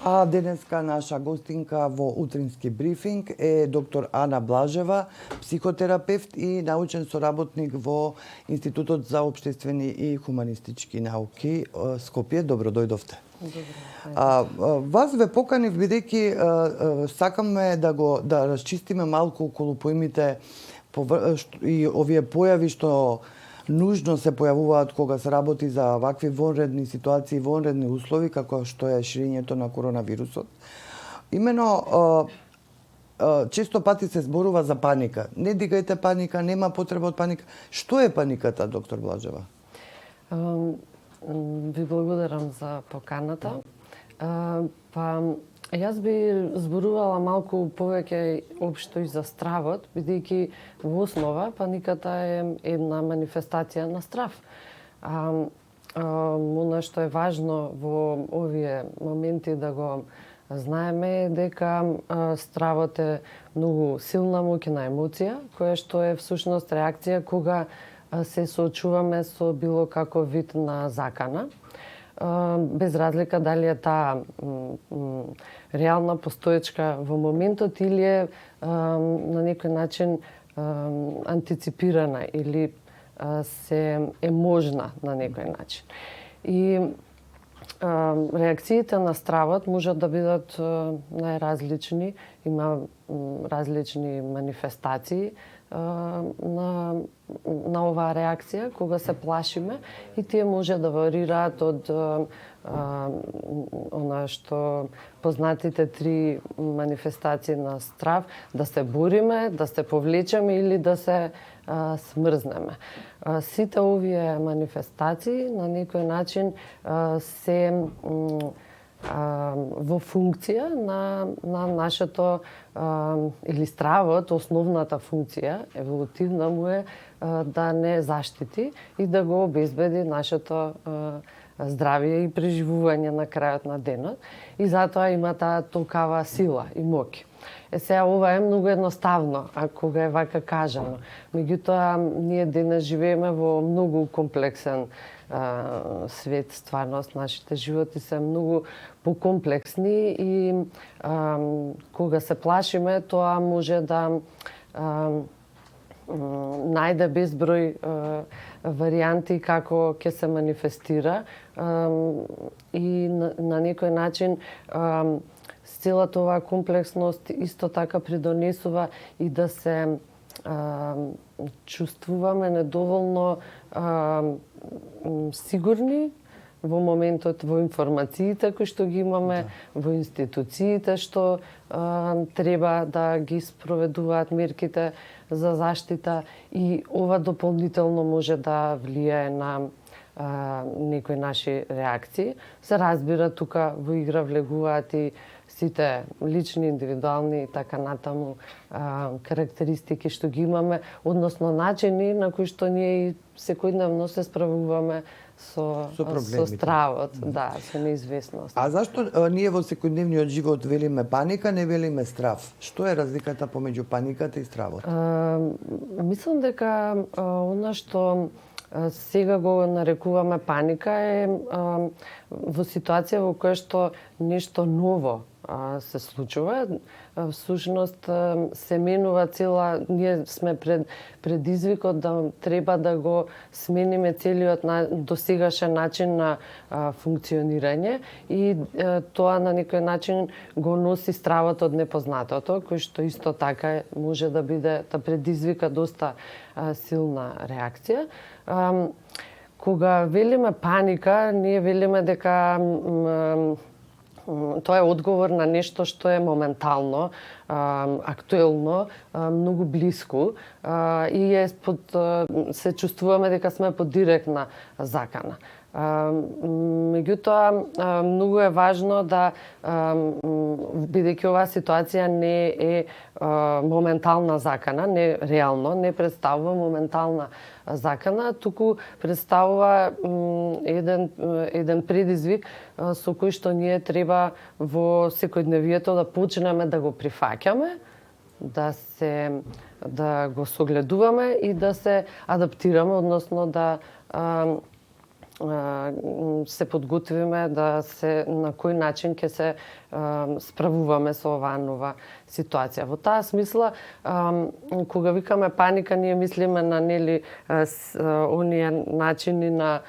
А денеска наша гостинка во утрински брифинг е доктор Ана Блажева, психотерапевт и научен соработник во Институтот за општествени и хуманистички науки Скопје. Добро дојдовте. Вас ве поканив бидејќи сакаме да расчистиме малку околу поимите и овие појави што нужно се појавуваат кога се работи за вакви вонредни ситуации, вонредни услови, како што е ширењето на коронавирусот. Имено, често пати се зборува за паника. Не дигајте паника, нема потреба од паника. Што е паниката, доктор Блажева? Ви благодарам за поканата. Јас би зборувала малку повеќе општо и за стравот, бидејќи во основа паниката е една манифестација на страв. Она што е важно во овие моменти да го знаеме е дека стравот е многу силна моќна емоција, која што е всушност реакција кога се соочуваме со било каков вид на закана, без разлика дали е таа реална, постоечка во моментот или е на некој начин антиципирана или се е можна на некој начин. И реакциите на стравот можат да бидат најразлични, има различни манифестации на оваа реакција кога се плашиме и тие може да варираат од она што познатите три манифестации на страв, да се бориме, да се повлечеме или да се смрзнеме. Сите овие манифестации на некој начин се во функција на нашето или стравот, основната функција еволутивна му е да не заштити и да го обезбеди нашето здравје и преживување на крајот на денот. И затоа има таа толкава сила и моќ. Сега ова е многу едноставно, кога е вака кажано. Меѓутоа, ние денес живееме во многу комплексен свет, стварност, нашите животи се многу покомплексни и кога се плашиме, тоа може да најде безброј варијанти како ќе се манифестира и на некој начин целата оваа комплексност исто така придонесува и да се чувствуваме недоволно сигурни во моментот во информациите кои што ги имаме, во институциите што треба да ги спроведуваат мерките за заштита и ова дополнително може да влијае на некои наши реакции. Се разбира, тука во игра влегуваат и сите лични, индивидуални и така натаму карактеристики што ги имаме, односно начини на кои што ние секојдневно се справуваме со стравот, со неизвестност. А зашто ние во секојдневниот живот велиме паника, не велиме страв? Што е разликата помеѓу паниката и стравот? Мислам дека она што сега го нарекуваме паника е во ситуација во која што нешто ново се случува. Всушност се менува цела, ние сме пред предизвикот да треба да го смениме целиот досегашен начин на функционирање и тоа на некој начин го носи стравот од непознатото, кој што исто така може да биде, да предизвика доста силна реакција. Кога велиме паника, ние велиме дека тоа е одговор на нешто што е моментално, актуелно, многу блиску и се чувствуваме дека сме под директна закана. Меѓутоа, многу е важно да, бидејќи оваа ситуација не е моментална закана, не реално, не представува моментална закана, туку представува еден предизвик со кој што ние треба во секојдневието да почнеме да го прифаќаме, да го согледуваме и да се адаптираме, односно да се подготвиме на кој начин ќе се справуваме со оваа нова ситуација. Во таа смисла, кога викаме паника, ние мислиме на оние начини на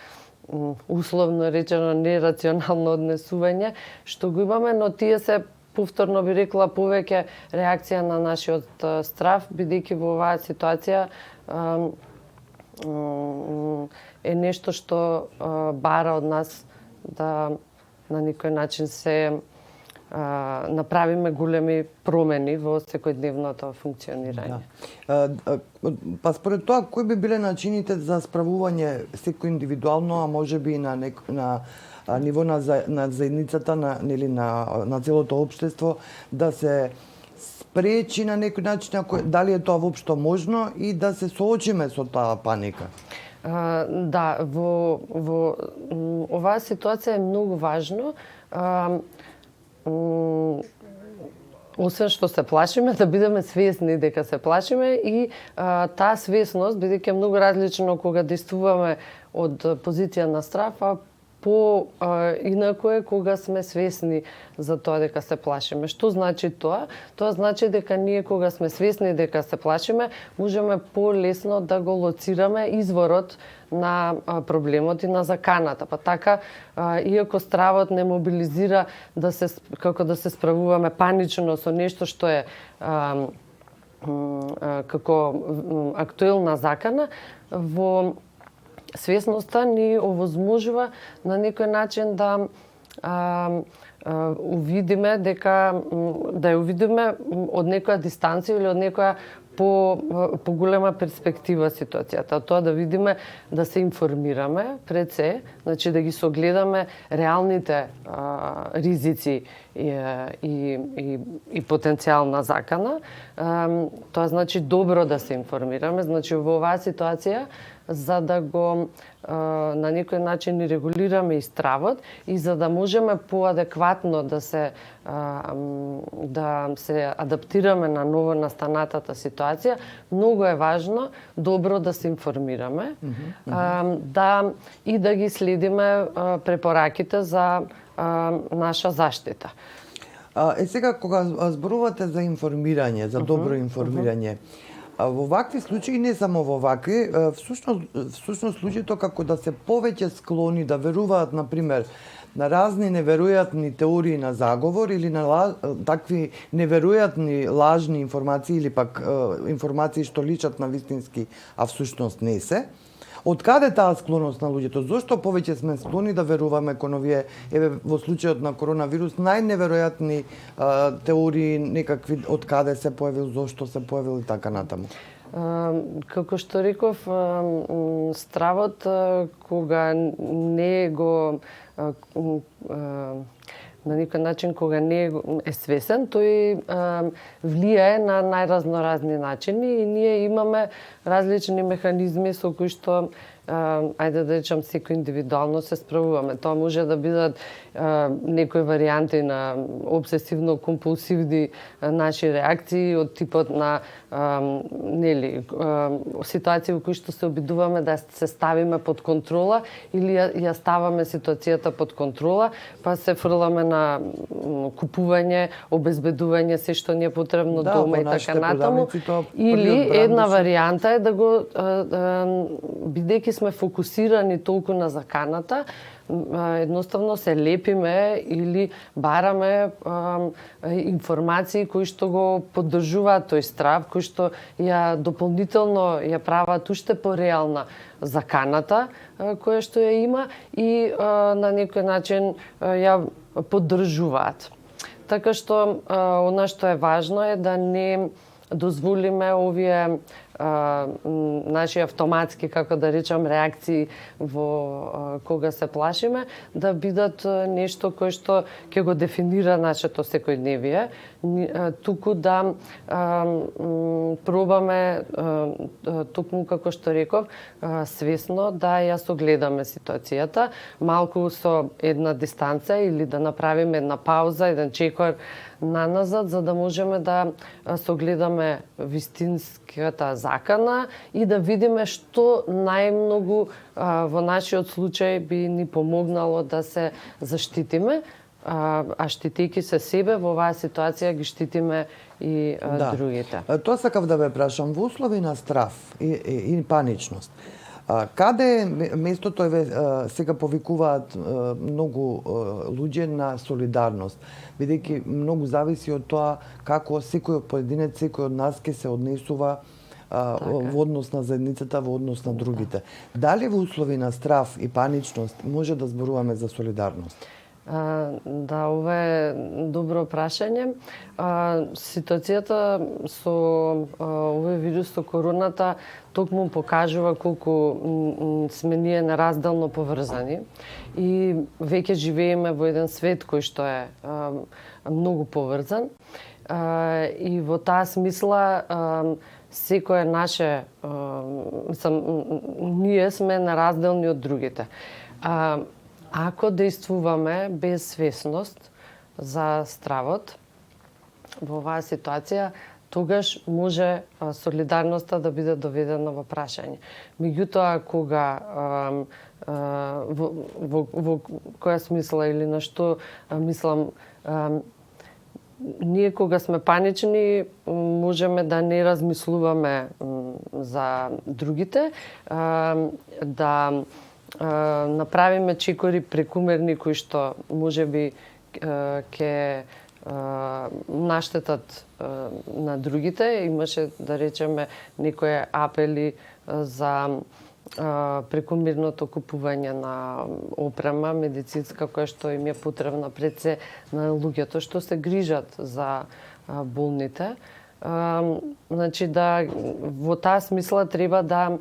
условно речено нерационално однесување што го имаме, но тие се повторно би рекла повеќе реакција на нашиот страв, бидејќи во оваа ситуација е нешто што бара од нас да на некој начин се направиме големи промени во секојдневното функционирање. Па според тоа, кои би биле начините за справување секој индивидуално, а можеби и на ниво на заедницата, на целото општество, да се спречи на некој начин, дали е тоа воопшто можно и да се соочиме со таа паника? Да, во оваа ситуација е многу важно освен што се плашиме, да бидеме свесни дека се плашиме и таа свесност, бидејќи е многу различно кога действуваме од позиција на страв, а инаку е кога сме свесни за тоа дека се плашиме. Што значи тоа? Тоа значи дека ние кога сме свесни дека се плашиме, можеме полесно да го лоцираме изворот на проблемот и на заканата. Па така, иако стравот не мобилизира како да се справуваме панично со нешто што е како актуелна закана, во свесноста ни овозможува на некој начин да увидиме да ја увидиме од некоја дистанција или од некоја поголема перспектива ситуацијата. Тоа да видиме, да се информираме пред се, значи да ги согледаме реалните ризици и потенцијална закана. Тоа значи добро да се информираме, значи во оваа ситуација за да го на некој начин и регулираме и стравот и за да можеме поадекватно да се адаптираме на ново настанатата ситуација, многу е важно добро да се информираме, да ги следиме препораките за наша заштита. Сега, кога зборувате за информирање, за добро информирање, во вакви случаи, не само во вакви, всушност луѓето како да се повеќе склони да веруваат, например, на разни неверојатни теории на заговор или на такви неверојатни лажни информации или пак информации што личат на вистински, а всушност не се. Од каде таа склоност на луѓето? Зошто повеќе сме склони да веруваме кон овие, во случајот на коронавирус, најневеројатни теории, некакви, од каде се појавил, зошто се појавил и така натаму? Како што реков, стравот кога не го на некој начин кога не е свесен, тој влијае на најразноразни начини и ние имаме различни механизми со кои што ајде да речам секој индивидуално се справуваме. Тоа може да бидат некои варијанти на обсесивно-компулсивни наши реакции од типот на ситуации во кои што се обидуваме да се ставиме под контрола или ја ставаме ситуацијата под контрола, па се фрламе на купување, обезбедување се што ни е потребно дома и така натаму. Или една варијанта е да го бидејќи сме фокусирани толку на заканата, едноставно се лепиме или бараме информации кои што го поддржуваат тој страв, кои што ја дополнително ја прават уште пореална заканата која што ја има и на некој начин ја поддржуваат. Така што она што е важно е да не дозволиме овие наши автоматски, како да речам, реакции во кога се плашиме, да бидат нешто кое што ќе го дефинира нашето секојдневие, туку да пробаме, токму како што реков, свесно да ја согледаме ситуацијата, малку со една дистанца или да направиме една пауза, еден чекор наназад, за да можеме да согледаме вистинската закана и да видиме што најмногу во нашиот случај би ни помогнало да се заштитиме, а штитејќи се себе во оваа ситуација ги штитиме и другите. Тоа сакав да ве прашам, во услови на страв и паничност, каде е местото сега повикуваат многу луѓе на солидарност, бидејќи многу зависи од тоа како секој поединец, секој од нас ќе се однесува во однос на заедницата, во однос на другите. Дали во услови на страв и паничност може да зборуваме за солидарност? Да, ова е добро прашање. Ситуацијата со овој вирус, со короната, токму покажува колку сме ние неразделно поврзани и веќе живееме во еден свет кој што е многу поврзан. И во таа смисла секое наше, ние сме неразделни од другите. Ако действуваме без свесност за стравот во оваа ситуација, тогаш може солидарноста да биде доведена во прашање. Меѓутоа, кога во која смисла или на што мислам, ние кога сме панични можеме да не размислуваме за другите, да направиме чекори прекумерни кои што можеби ќе наштетат на другите. Имаше, да речеме, некои апели за прекумерното купување на опрема медицинска која што им е потребна пред се на луѓето што се грижат за болните. Значи да во таа смисла треба да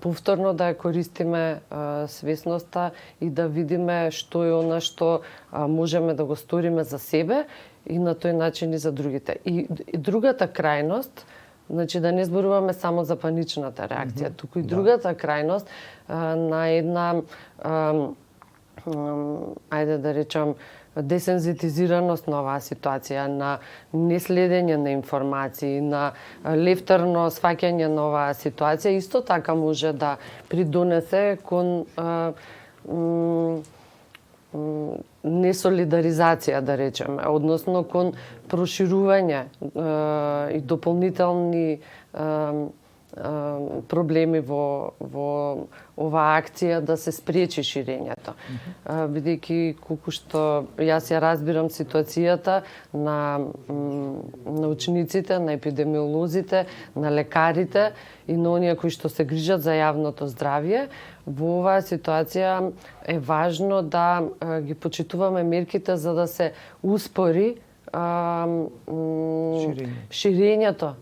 повторно да ја користиме свесноста и да видиме што е она што можеме да го сториме за себе и на тој начин и за другите. И другата крајност, значи да не зборуваме само за паничната реакција, туку и другата крајност на една ајде да речам десензитизираност на оваа ситуација, на неследење на информации, на лефтерно сваќање на оваа ситуација, исто така може да придонесе кон несолидаризација, да речеме, односно кон проширување и дополнителни проблеми во оваа акција да се спречи ширењето. Бидејќи колку што јас ја разбирам ситуацијата на научниците, на епидемиолозите, на лекарите и на оние кои што се грижат за јавното здравје, во оваа ситуација е важно да ги почитуваме мерките за да се успори ширењето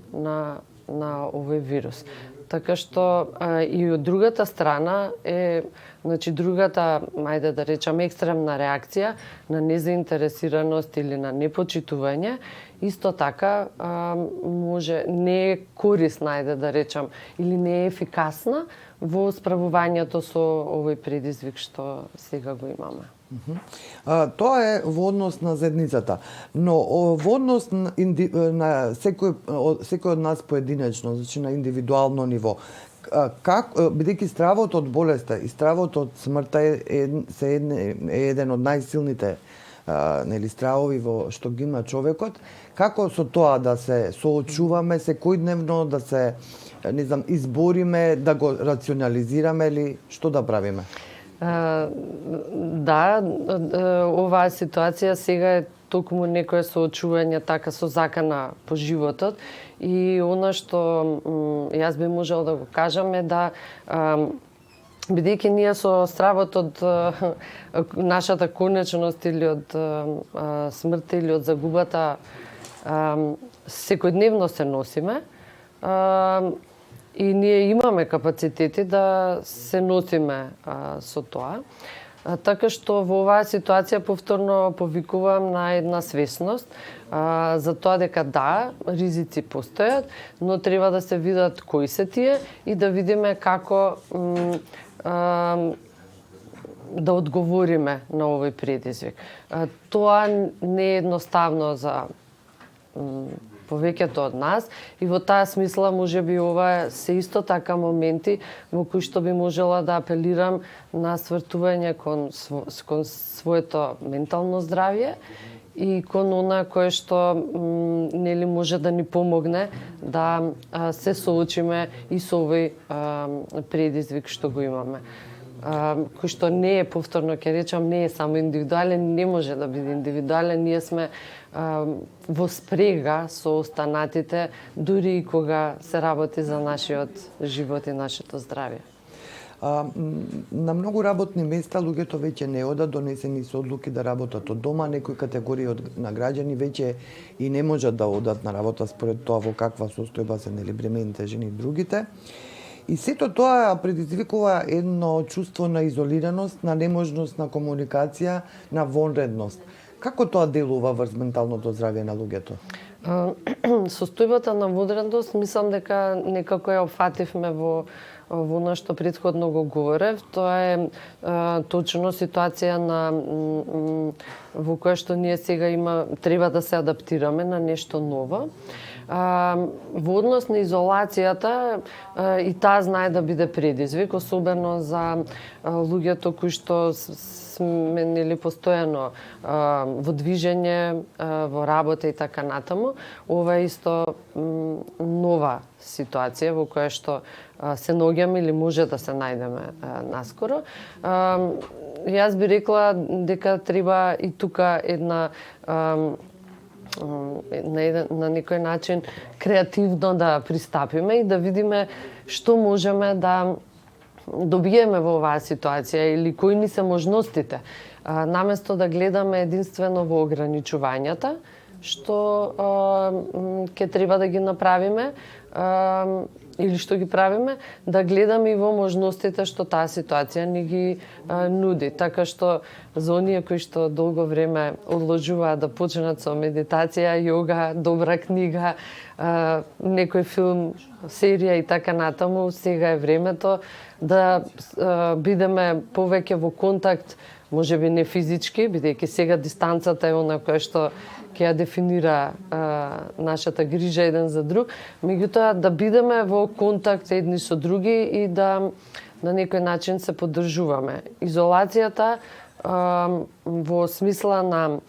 на овој вирус. Така што и од другата страна е, значи другата, ајде да речам, екстремна реакција на незаинтересираност или на непочитување, исто така може не е корисна, ајде да речам, или не е ефикасна во справувањето со овој предизвик што сега го имаме. Тоа е во однос на заедницата, но во однос на секој од нас поединечно, значи на индивидуално ниво, бидејќи стравот од болеста и стравот од смртта е еден од најсилните стравови во што ги има човекот, како со тоа да се соочуваме секојдневно, да се избориме, да го рационализираме или што да правиме? Да, оваа ситуација сега е токму некое соочување така со закана по животот и она што јас би можел да го кажам е да бидејќи ние со стравот од нашата конечност или од смртта или од загубата секојдневно се носиме, и ние имаме капацитети да се носиме со тоа. Така што во оваа ситуација повторно повикувам на една свесност за тоа дека да, ризици постојат, но треба да се видат кои се тие и да видиме како да одговориме на овој предизвик. Тоа не е едноставно за повеќето од нас, и во таа смисла можеби ова се исто така моменти во кои што би можела да апелирам на свртување кон своето ментално здравје и кон она кое што нели може да ни помогне да се соочиме и со овој предизвик што го имаме. Кој што не е, повторно ќе речам, не е само индивидуален, не може да биде индивидуален. Ние сме во спрега со останатите, дури и кога се работи за нашиот живот и нашето здравје. На многу работни места луѓето веќе не одат, донесени се одлуки да работат од дома, некои категории на граѓани веќе и не можат да одат на работа според тоа во каква состојба се нели бремените жени и другите. И сето тоа предизвикува едно чувство на изолираност, на неможност на комуникација, на вонредност. Како тоа делува врз менталното здравје на луѓето? Состојбата на вонредност, мислам дека некако ја опфативме во она што претходно го говорев. Тоа е точно ситуација во која што ние сега треба да се адаптираме на нешто ново. Во однос на изолацијата, и таа знае да биде предизвик, особено за луѓето кои што сме нели постојано во движење, во работа и така натаму. Ова е исто нова ситуација во која што се наоѓаме или може да се најдеме наскоро. Јас би рекла дека треба и тука една на некој начин креативно да пристапиме и да видиме што можеме да добиеме во оваа ситуација или кои ни се можностите. Наместо да гледаме единствено во ограничувањата, што ќе треба да ги направиме, или што ги правиме, да гледаме и во можностите што таа ситуација ни ги нуди. Така што за оние кои што долго време одложуваат да почнат со медитација, јога, добра книга, некој филм, серија и така натаму, сега е времето да бидеме повеќе во контакт, можеби не физички, бидејќи сега дистанцата е она која што ќе ја дефинира нашата грижа еден за друг, меѓутоа да бидеме во контакт едни со други и да на некој начин се поддржуваме. Изолацијата во смисла на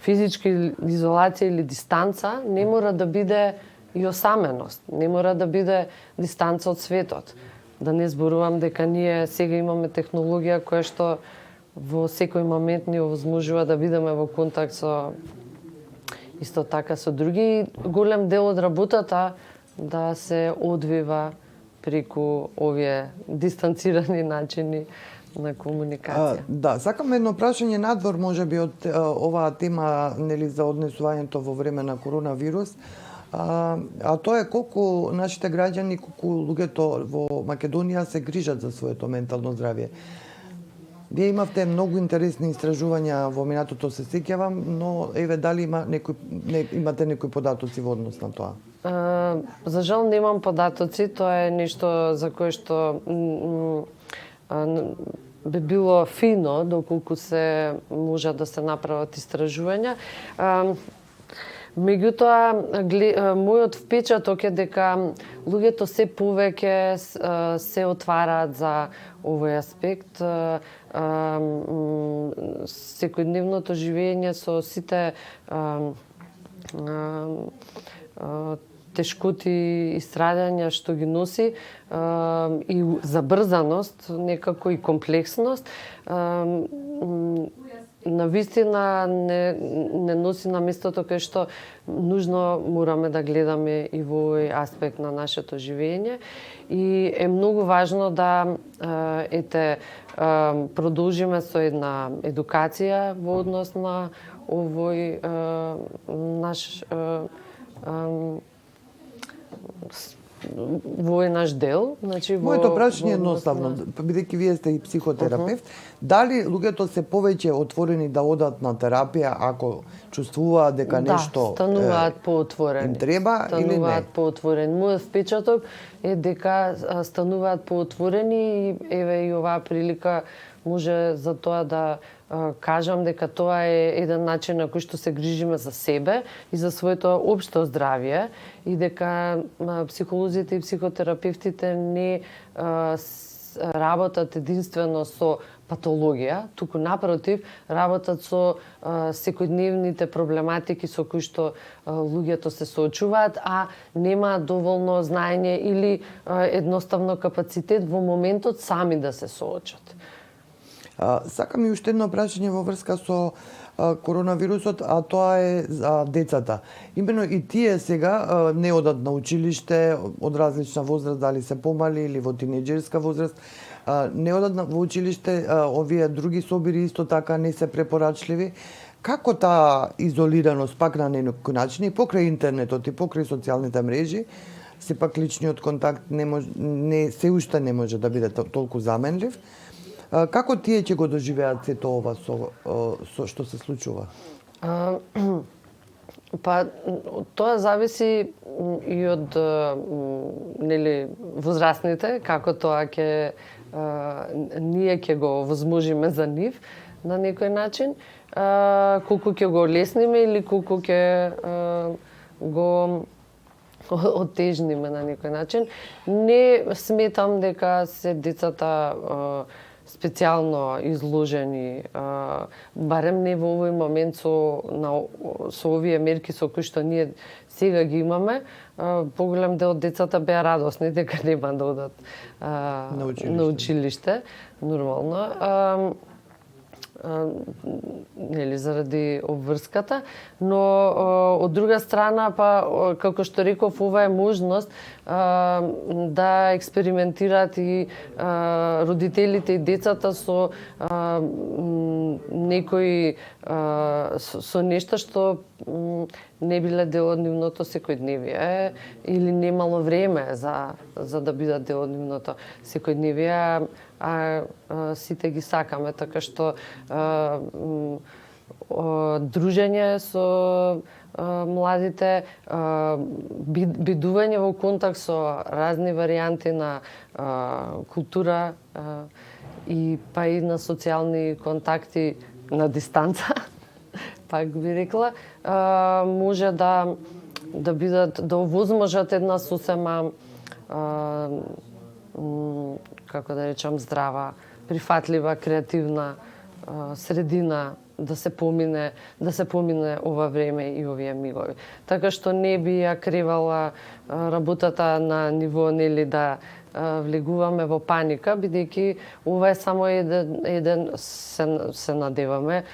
физички изолација или дистанца не мора да биде и осаменост, не мора да биде дистанца од светот. Да не зборувам дека ние сега имаме технологија која што во секој момент ни овозможува да бидеме во контакт со исто така со други. Голем дел од работата да се одвива преку овие дистанцирани начини на комуникација. Да, сакам едно прашање надвор можеби од оваа тема нели за однесувањето во време на коронавирус. А тоа е колку нашите граѓани, колку луѓето во Македонија се грижат за своето ментално здравје. Вие имавте многу интересни истражувања во минатото, се сеќавам, но еве дали имате некои податоци во однос на тоа? За жал немам податоци, тоа е нешто за кое што би било фино доколку се може да се направат истражувања. Меѓутоа, мојот впечаток е дека луѓето се повеќе се отвараат за овој аспект. Секојдневното живење со сите тешкоти и страдања што ги носи и забрзаност, некако и комплексност, на вистина не носи на местото кај што нужно мораме да гледаме и во овој аспект на нашето живење. И е многу важно да продолжиме со една едукација во однос на овој наш во овој наш дел, значи Моето прашање е едноставно, бидејќи вие сте и психотерапевт, дали луѓето се повеќе отворени да одат на терапија ако чувствуваат дека нешто стануваат поотворени. Им треба или не? Стануваат поотворени. Мојот впечаток е дека стануваат поотворени и еве и оваа прилика може за тоа да кажам дека тоа е еден начин на кој што се грижиме за себе и за своето општо здравје и дека психолозите и психотерапевтите не работат единствено со патологија, туку напротив, работат со секојдневните проблематики со кои што луѓето се соочуваат, а нема доволно знаење или едноставно капацитет во моментот сами да се соочат. Сакам и уште едно прашање во врска со коронавирусот, а тоа е за децата. Имено и тие сега не одат на училиште од различна возраст, дали се помали или во тинеџерска возраст, не одат во училиште, овие други собири исто така не се препорачливи. Како таа изолираност пак на некој начин и покрај интернетот и покрај социјалните мрежи, сепак личниот контакт не се уште не може да биде толку заменлив. Како тие ќе го доживеат сето ова со што се случува? Па тоа зависи и од нели возрастните, како тоа ќе ние ќе го возможиме за нив на некој начин, колку ќе го олесниме или колку ќе го оттежниме на некој начин. Не сметам дека се децата специјално изложени, барем не во овој момент со овие мерки со кои што ние сега ги имаме, поголем дел од децата беа радосни дека нема да одат на училиште, нормално. Нели заради обврската, но од друга страна па како што реков, ова е можност да експериментираат и родителите и децата со некои со нешто што не биле дел од нивното секојдневие или немало време за да бидат дел од нивното секојдневие, а сите ги сакаме, така што дружење со младите, бидување во контакт со разни варијанти на култура и па и на социјални контакти на дистанца, пак би рекла, може да бидат, да овозможат една сосема како да речам, здрава, прифатлива, креативна средина да се помине ова време и овие мигови. Така што не би ја кревала работата на ниво нели да влегуваме во паника, бидејќи ова е само еден се надеваме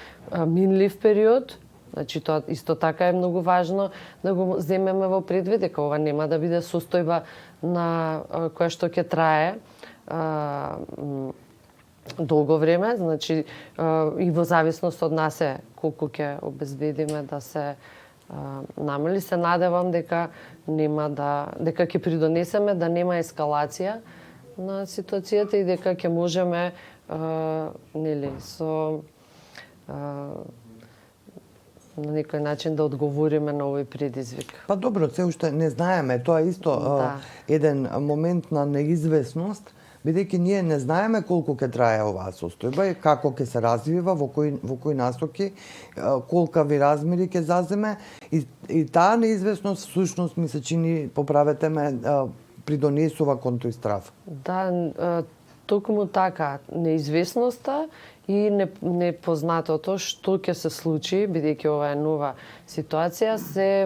минлив период. Значи тоа исто така е многу важно да го земеме во предвид, дека ова нема да биде состојба на која што ќе трае долго време, значи и во зависност од нас е колку ќе обезбедиме да се намали. Се надевам дека дека ќе придонесеме да нема ескалација на ситуацијата и дека ќе можеме нели со на некој начин да одговориме на овој предизвик. Па добро, се уште не знаеме, тоа е исто еден момент на неизвестност, бидејќи ние не знаеме колку ќе трае оваа состојба и како ќе се развива, во кои насоки, колкави размери ќе заземе и таа неизвестност всушност ми се чини, поправете ме, придонесува кон тој страв. Да, токму така, неизвестноста и непознатото што ќе се случи, бидејќи ова е нова ситуација, се,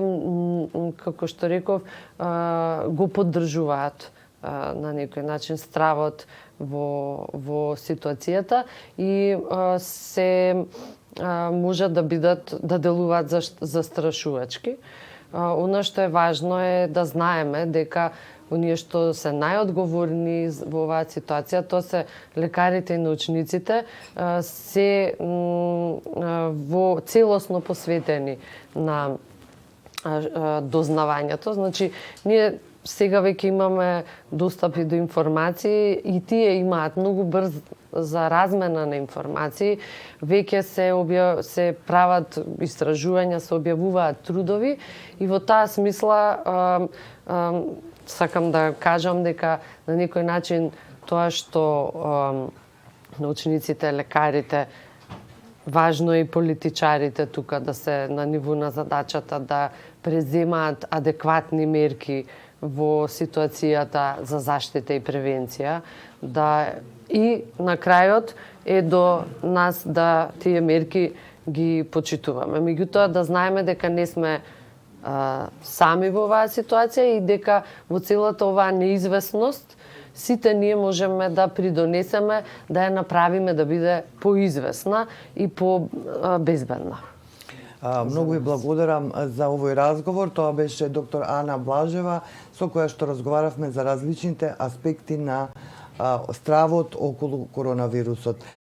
како што реков, го поддржуваат на некој начин стравот во ситуацијата и се можат да делуваат застрашувачки. Она што е важно е да знаеме дека оние што се најодговорни во оваа ситуација, тоа се лекарите и научниците, се во целосно посветени на дознавањето. Значи, ние сега веќе имаме достап и до информации и тие имаат многу брз за размена на информации. Веќе се прават истражувања, се објавуваат трудови и во таа смисла сакам да кажам дека на некој начин тоа што научниците, лекарите важно е и политичарите тука да се на ниво на задачата да преземаат адекватни мерки во ситуацијата за заштита и превенција, да и на крајот е до нас да тие мерки ги почитуваме. Меѓутоа да знаеме дека не сме сами во оваа ситуација и дека во целата оваа неизвестност сите ние можеме да придонесеме да ја направиме да биде поизвестна и по-безбедна. Многу ви благодарам за овој разговор. Тоа беше доктор Ана Блажева, со која што разговаравме за различните аспекти на стравот околу коронавирусот.